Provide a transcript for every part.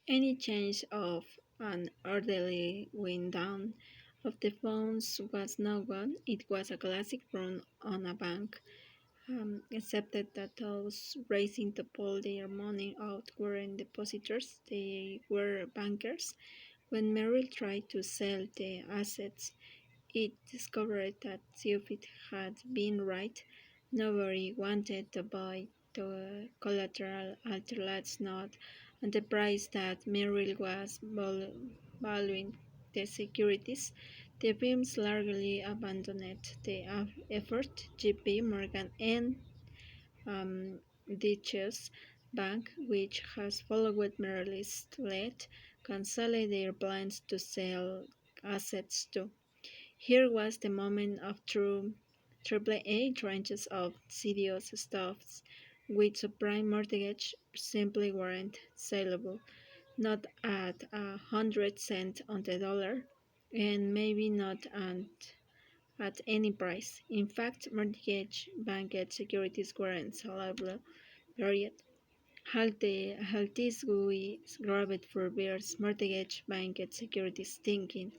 Any change of an orderly wind down of the phones was no one. It was a classic run on a bank, except that those racing to pull their money out weren't depositors, they were bankers. When Merrill tried to sell the assets, it discovered that Theophit had been right. Nobody wanted to buy the collateral at last note, and the price that Merrill was valuing the securities. The firms largely abandoned the effort. JP Morgan and Deutsche Bank, which has followed Merrill's lead, canceled their plans to sell assets too. Here was the moment of true AAA tranches of serious stuffs, which subprime mortgage simply weren't saleable, not at 100 cents on the dollar, and maybe not at any price. In fact, mortgage-backed securities weren't sellable, period. Haltis GUI grabbed for bears mortgage-backed securities thinking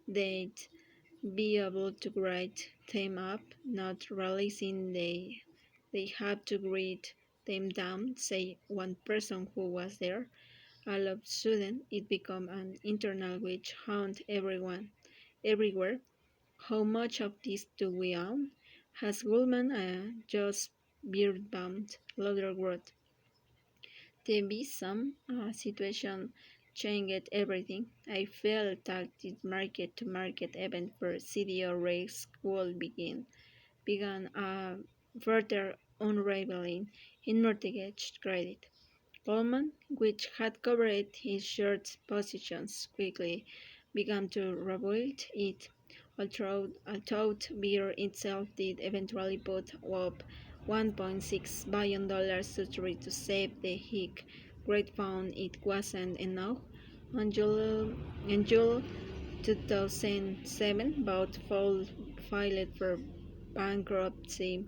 they'd be able to write them up, not realizing they have to write them down, say one person who was there. All of a sudden, it became an internal witch hunt everywhere. How much of this do we own? Has Goldman just beard-bound Lutherwood? The some situation changed everything. I felt that this market-to-market event for CDO risk would began a further unraveling in mortgage credit. Goldman, which had covered his short positions quickly, began to rebuild it, although beer itself did eventually put up $1.6 billion to try to save the hic. Great found it wasn't enough. On July 2007, both filed for bankruptcy,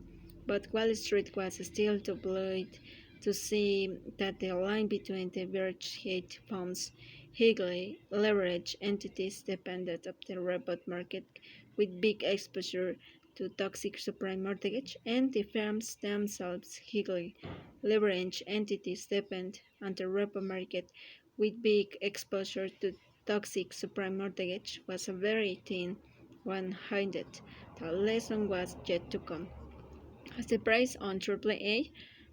but Wall Street was still too blind to see that the line between the Birch hedge funds, highly leveraged entities dependent on the repo market with big exposure to toxic subprime mortgage, and the firms themselves, highly leveraged entities depend on the repo market with big exposure to toxic subprime mortgage, was a very thin one-handed. The lesson was yet to come. As the price on AAA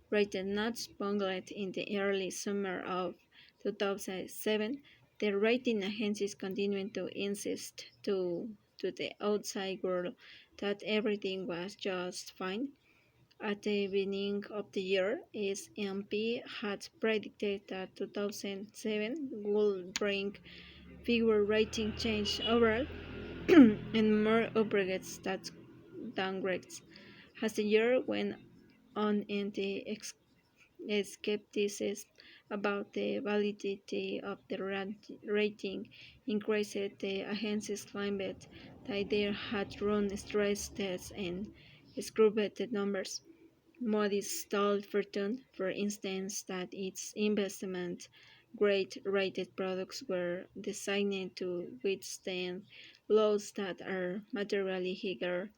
rated nuts bungled in the early summer of 2007, the rating agencies continued to insist to the outside world that everything was just fine. At the beginning of the year, S&P had predicted that 2007 would bring fewer rating changes overall and more upgrades than downgrades. As the year went on and the skepticism about the validity of the rating increased, the agencies claimed that they had run stress tests and scrubbed the numbers. Moody's told Fortune, for instance, that its investment grade rated products were designed to withstand lows that are materially higher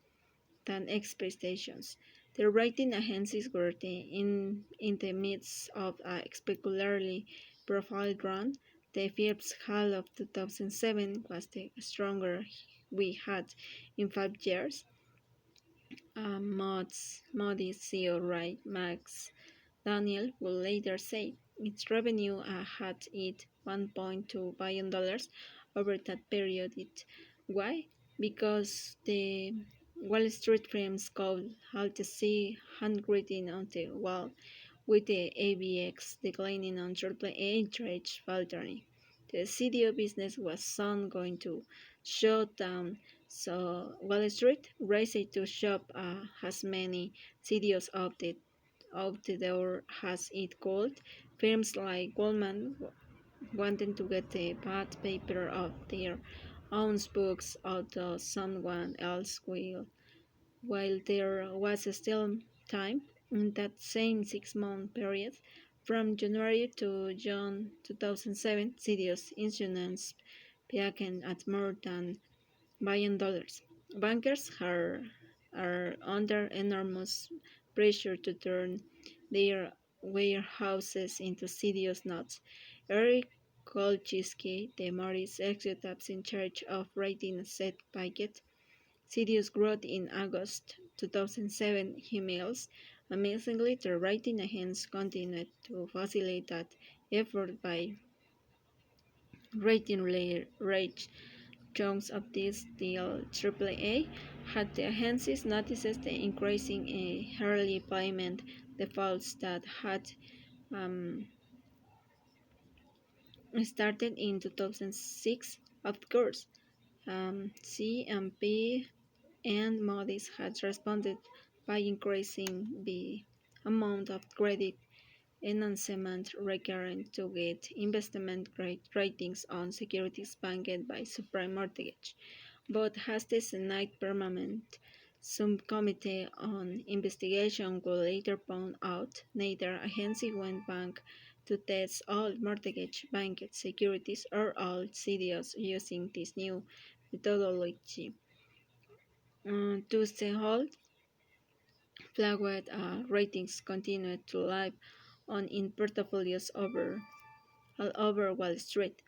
than expectations. The rating agencies were in the midst of a spectacularly profile run. The first half of 2007 was the strongest we had in 5 years. Moody's CEO Ray Max Daniel would later say its revenue had hit $1.2 billion over that period. Why? Because the Wall Street firms could halt to see handwriting on the wall, with the ABX declining and AAA trades faltering. The CDO business was soon going to shut down, so Wall Street raced to shop as many CDOs out the door as it could. Firms like Goldman wanted to get the bad paper of their own books out of someone else while there was still time. In that same 6-month period, From January to June 2007, CDO's insurance peaked at more than $1 billion. Bankers are under enormous pressure to turn their warehouses into CDO's notes. Eric Kolchiski, the Morris executive in charge of writing, said Paget, CDO's growth in August 2007 emails. Amazingly, the rating agents continued to facilitate that effort by rating rate chunks of this deal AAA. Had the agencies noticed the increasing early payment defaults that had um, started in 2006, of course, CMP and Moody's had responded by increasing the amount of credit enhancement required to get investment grade ratings on securities backed by subprime mortgage. But has the Senate Permanent Subcommittee on Investigation will later point out neither agency went back to test all mortgage-backed securities or all CDOs using this new methodology. To the whole, flagged ratings continued to live on in portfolios all over Wall Street.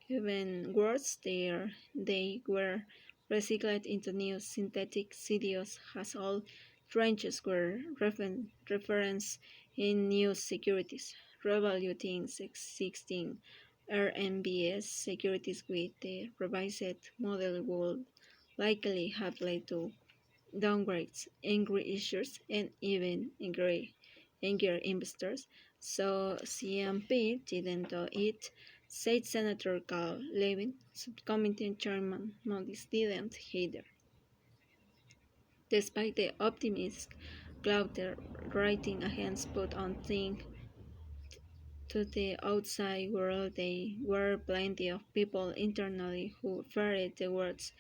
Even worse, they were recycled into new synthetic CDOs as all tranches were referenced in new securities, revaluing existing RMBS securities with the revised model would likely have led to downgrades, angry issuers, and even angrier investors. So CMP didn't do it, said Senator Carl Levin. Subcommittee Chairman Modis didn't either. Despite the optimistic cloud the writing agents put on things to the outside world, there were plenty of people internally who feared the words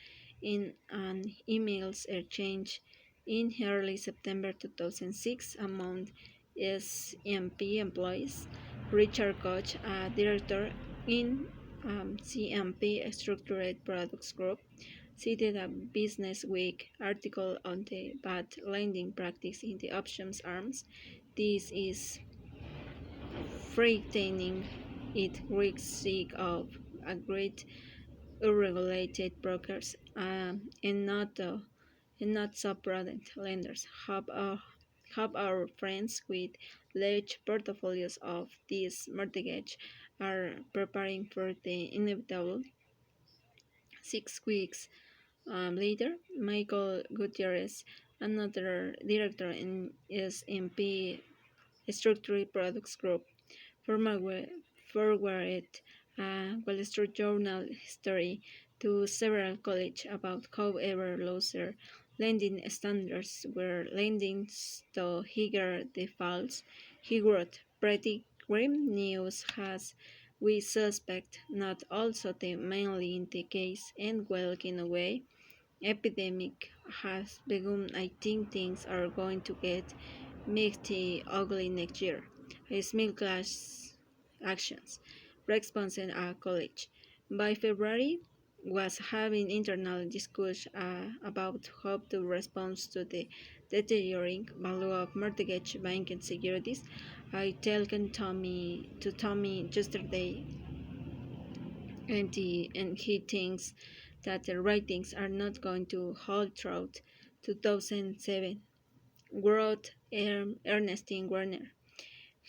in an emails exchange in early September 2006 among CMP employees. Richard Koch, a director in CMP Structured Products Group, cited a Business Week article on the bad lending practice in the options arms. This is frightening. It reeks of a great unregulated brokers and not so prudent lenders have our friends with large portfolios of these mortgages are preparing for the inevitable. 6 weeks later, Michael Gutierrez, another director in S&P Structured Products Group, forwarded a Wall Street Journal story to several colleagues about how ever looser lending standards were lending to higher defaults. He wrote, "Pretty grim news as we suspect not also the mainly in the case and well in a way epidemic has begun. I think things are going to get mighty ugly next year. His middle class actions, response at college. By February, was having internal discussions about how to respond to the deteriorating value of mortgage banking securities. I told Tommy yesterday, and he thinks that the ratings are not going to hold throughout 2007. Wrote Ernestine Werner,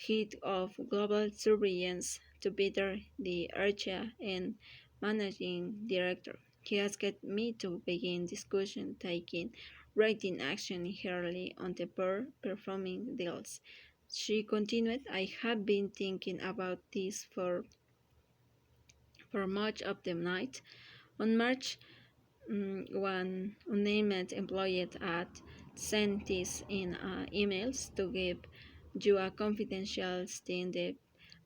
head of global surveillance to Peter the Archa and managing director. He asked me to begin discussion taking rating action early on the poor performing deals. She continued, I have been thinking about this for much of the night. On March one unnamed employee at sent this in emails to give you a confidential stand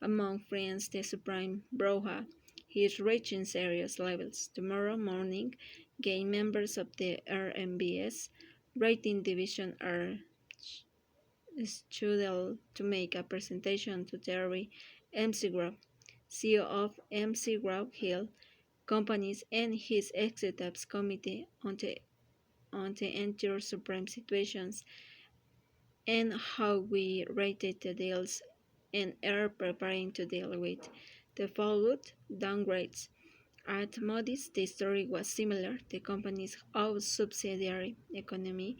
among friends. The Supreme Broha is reaching serious levels. Tomorrow morning, gay members of the RMBS rating division are Studel to make a presentation to Terry McGraw, CEO of McGraw Hill Companies, and his executives committee on the entire supreme situations and how we rated the deals and are preparing to deal with the fallout downgrades. At Moody's, the story was similar. The company's own subsidiary economy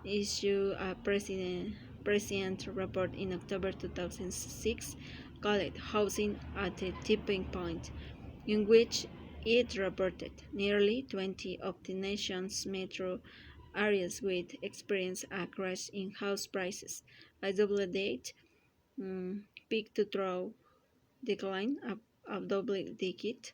issued a president report in October 2006 called Housing at a Tipping Point, in which it reported nearly 20 of the nation's metro areas would experience a crash in house prices, a double-digit peak-to-trough decline of double-digit